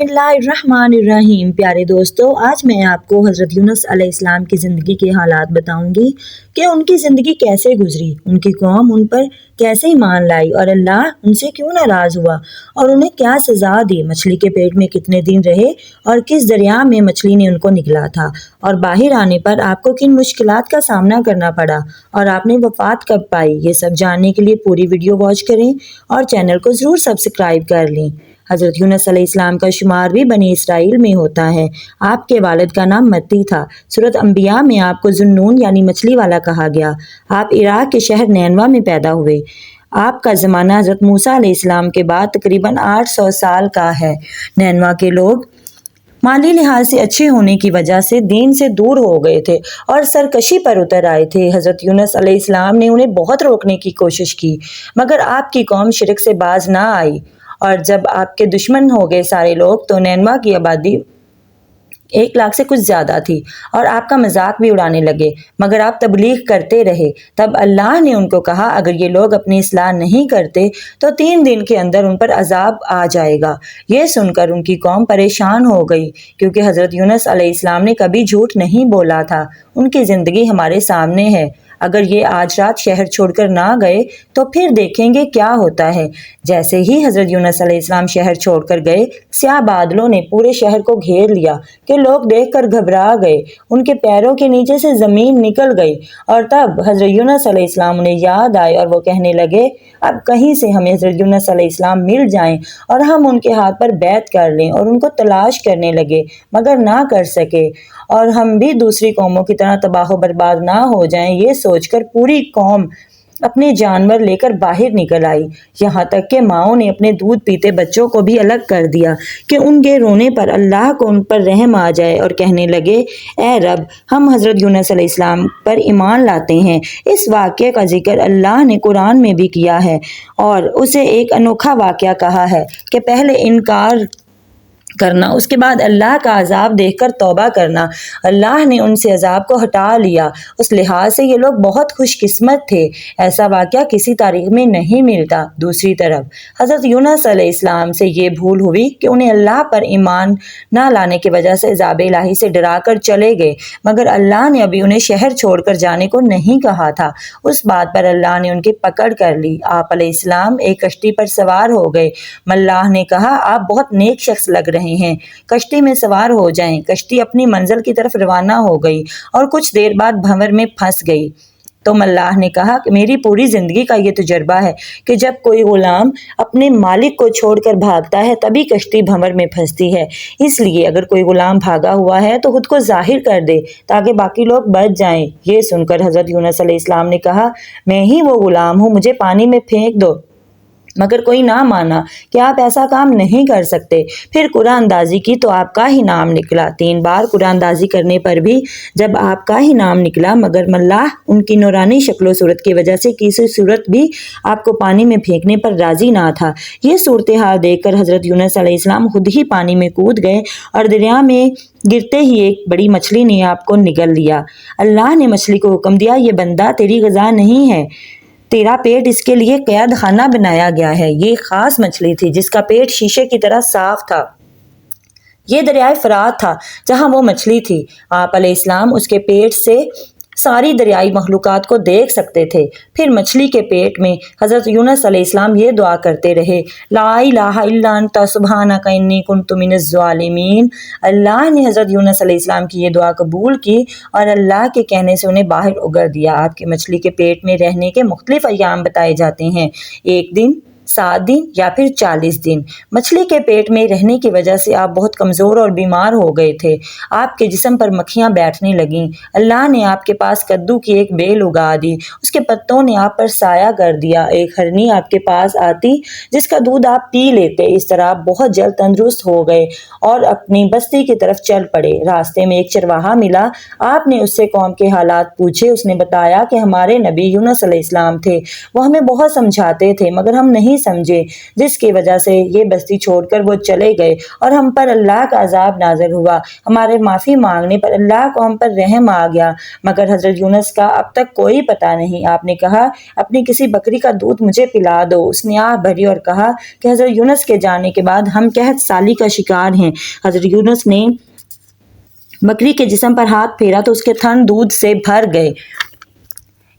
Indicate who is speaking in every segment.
Speaker 1: बिस्मिल्लाहिर्रहमानिर्रहीम। प्यारे दोस्तों, आज मैं आपको हज़रत यूनुस अलैहिस्सलाम की ज़िंदगी के हालात बताऊंगी कि उनकी ज़िंदगी कैसे गुजरी, उनकी कौम उन पर कैसे ईमान लाई और अल्लाह उनसे क्यों नाराज़ हुआ और उन्हें क्या सज़ा दी। मछली के पेट में कितने दिन रहे और किस दरिया में मछली ने उनको निगला था और बाहर आने पर आपको किन मुश्किलात का सामना करना पड़ा और आपने वफ़ात कब पाई। ये सब जानने के लिए पूरी वीडियो वॉच करें और चैनल को ज़रूर सब्सक्राइब कर लें। हज़रत यूनुस अलैहिस्सलाम का शुमार भी बनी इसराइल में होता है। आपके वालिद का नाम मत्ती था। सूरत अंबिया में आपको जुन्नून यानी मछली वाला कहा गया। आप इराक के शहर नैनवा में पैदा हुए। आपका ज़माना हज़रत मूसा अलैहिस्सलाम के बाद तकरीबन 800 साल का है। नैनवा के लोग माली लिहाज से अच्छे होने की वजह से दीन से दूर हो गए थे और सरकशी पर उतर आए थे। हज़रत यूनुस अलैहिस्सलाम ने उन्हें बहुत रोकने की कोशिश की, मगर आपकी कौम शिरक से बाज ना आई और जब आपके दुश्मन हो गए सारे लोग, तो नैनवा की आबादी 1 लाख से कुछ ज़्यादा थी और आपका मजाक भी उड़ाने लगे, मगर आप तबलीग करते रहे। तब अल्लाह ने उनको कहा, अगर ये लोग अपनी इस्लाह नहीं करते तो 3 दिन के अंदर उन पर अजाब आ जाएगा। ये सुनकर उनकी कौम परेशान हो गई, क्योंकि हज़रत यूनुस अलैहिस्सलाम ने कभी झूठ नहीं बोला था। उनकी ज़िंदगी हमारे सामने है। अगर ये आज रात शहर छोड़कर ना गए तो फिर देखेंगे क्या होता है। जैसे ही हज़रत यूनुस अलैहिस्सलाम शहर छोड़कर गए, स्याह बादलों ने पूरे शहर को घेर लिया कि लोग देखकर घबरा गए। उनके पैरों के नीचे से ज़मीन निकल गई और तब हज़रत यूनुस अलैहिस्सलाम उन्हें याद आए और वो कहने लगे, अब कहीं से हमें हज़रत यूनुस अलैहिस्सलाम मिल जाएं और हम उनके हाथ पर बैत कर लें। और उनको तलाश करने लगे, मगर ना कर सके और हम भी दूसरी कौमों की तरह तबाह बर्बाद ना हो जाएं। ये सोचकर पूरी कौम अपने जानवर लेकर बाहर निकल आई। यहाँ तक कि माओं ने अपने दूध पीते बच्चों को भी अलग कर दिया कि उनके रोने पर अल्लाह को उन पर रहम आ जाए और कहने लगे, ए रब, हम हज़रत यूनुस अलैहिस्सलाम पर ईमान लाते हैं। इस वाक़े का जिक्र अल्लाह ने कुरान में भी किया है और उसे एक अनोखा वाक़या कहा है कि पहले इनकार करना, उसके बाद अल्लाह का अजाब देखकर तौबा करना। अल्लाह ने उनसे अजाब को हटा लिया। उस लिहाज से ये लोग बहुत खुशकिस्मत थे। ऐसा वाक़या किसी तारीख में नहीं मिलता। दूसरी तरफ हज़रत यूनुस अलैहिस्सलाम से ये भूल हुई कि उन्हें अल्लाह पर ईमान ना लाने की वजह से अजाब इलाही से डरा कर चले गए, मगर अल्लाह ने अभी उन्हें शहर छोड़कर जाने को नहीं कहा था। उस बात पर अल्लाह ने उनकी पकड़ कर ली। आप अलैहिस्सलाम एक कश्ती पर सवार हो गए। मल्लाह ने कहा, आप बहुत नेक शख्स लग रहे हैं, कश्ती में सवार हो जाएं। कश्ती अपनी मंजिल की तरफ रवाना हो गई और कुछ देर बाद भंवर में फंस गई। तो मल्लाह ने कहा कि मेरी पूरी जिंदगी का ये तजुर्बा है कि जब कोई गुलाम अपने मालिक को छोड़कर भागता है तभी कश्ती भंवर में फंसती है। इसलिए अगर कोई गुलाम भागा हुआ है तो खुद को जाहिर कर दे ताकि बाकी लोग बच जाएं। ये सुनकर हज़रत यूनुस अलैहिस्सलाम ने कहा, मैं ही वो गुलाम हूँ, मुझे पानी में फेंक दो। मगर कोई ना माना कि आप ऐसा काम नहीं कर सकते। फिर कुरान अंदाजी की तो आपका ही नाम निकला। 3 बार कुरान अंदाजी करने पर भी जब आपका ही नाम निकला, मगर मल्लाह उनकी नूरानी शक्ल सूरत की वजह से किसी सूरत भी आपको पानी में फेंकने पर राजी ना था। ये सूरत हाल देखकर हज़रत यूनुस अलैहिस्सलाम खुद ही पानी में कूद गए और दरिया में गिरते ही एक बड़ी मछली ने आपको निगल लिया। अल्लाह ने मछली को हुक्म दिया, ये बंदा तेरी ग़िज़ा नहीं है, तेरा पेट इसके लिए कैद खाना बनाया गया है। ये खास मछली थी जिसका पेट शीशे की तरह साफ था। ये दरियाए फरात था जहां वो मछली थी। आप अलैहिस्सलाम उसके पेट से सारी दरियाई मखलूकात को देख सकते थे। फिर मछली के पेट में हज़रत यूनुस अलैहिस्सलाम ये दुआ करते रहे, ला इलाहा इल्ला अंता सुब्हानका इन्नी कुन्तु मिनज़ ज़ालिमीन। अल्लाह ने हज़रत यूनुस अलैहिस्सलाम की ये दुआ कबूल की और अल्लाह के कहने से उन्हें बाहर उगल दिया। आपके मछली के पेट में रहने के मुख्तलिफ अय्याम बताए जाते हैं, 1 दिन, 7 दिन या फिर 40 दिन। मछली के पेट में रहने की वजह से आप बहुत कमज़ोर और बीमार हो गए थे। आपके जिस्म पर मक्खियाँ बैठने लगीं। अल्लाह ने आपके पास कद्दू की एक बेल उगा दी, उसके पत्तों ने आप पर साया कर दिया। एक हरनी आपके पास आती जिसका दूध आप पी लेते। इस तरह आप बहुत जल्द तंदुरुस्त हो गए और अपनी बस्ती की तरफ चल पड़े। रास्ते में एक चरवाहा मिला। आपने उससे कौम के हालात पूछे। उसने बताया कि हमारे नबी यूनुस अलैहिस्सलाम थे, वो हमें बहुत समझाते थे मगर हम नहीं سمجھے، جس کی وجہ سے یہ بستی چھوڑ کر وہ چلے گئے اور ہم پر اللہ کا عذاب نازل ہوا۔ ہمارے معافی مانگنے پر اللہ کو ہم پر رحم آ گیا، مگر حضرت یونس کا اب تک کوئی پتہ نہیں۔ آپ نے کہا اپنی کسی بکری کا دودھ مجھے پلا دو۔ اس نے آہ بھری اور کہا کہ حضرت یونس کے جانے کے بعد ہم قحط سالی کا شکار ہیں۔ حضرت یونس نے بکری کے جسم پر ہاتھ پھیرا تو اس کے تھن دودھ سے بھر گئے۔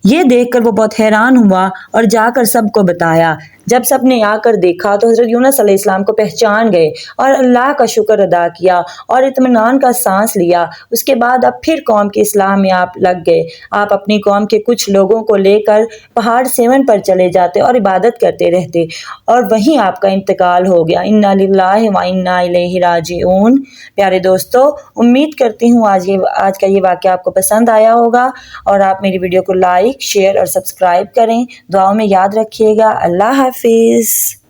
Speaker 1: یہ دیکھ کر وہ بہت حیران ہوا اور جا کر سب کو بتایا۔ جب سب نے آ کر دیکھا تو حضرت یونس علیہ السلام کو پہچان گئے اور اللہ کا شکر ادا کیا اور اطمینان کا سانس لیا۔ اس کے بعد اب پھر قوم کی اصلاح میں آپ لگ گئے۔ آپ اپنی قوم کے کچھ لوگوں کو لے کر پہاڑ سیون پر چلے جاتے اور عبادت کرتے رہتے اور وہیں آپ کا انتقال ہو گیا۔ انا للہ و انا الیہ راجعون۔ پیارے دوستو، امید کرتی ہوں آج کا یہ واقعہ آپ کو پسند آیا ہوگا اور آپ میری ویڈیو کو لائک، شیئر اور سبسکرائب کریں۔ دعاؤں میں یاد رکھیے گا۔ اللہ حافظ۔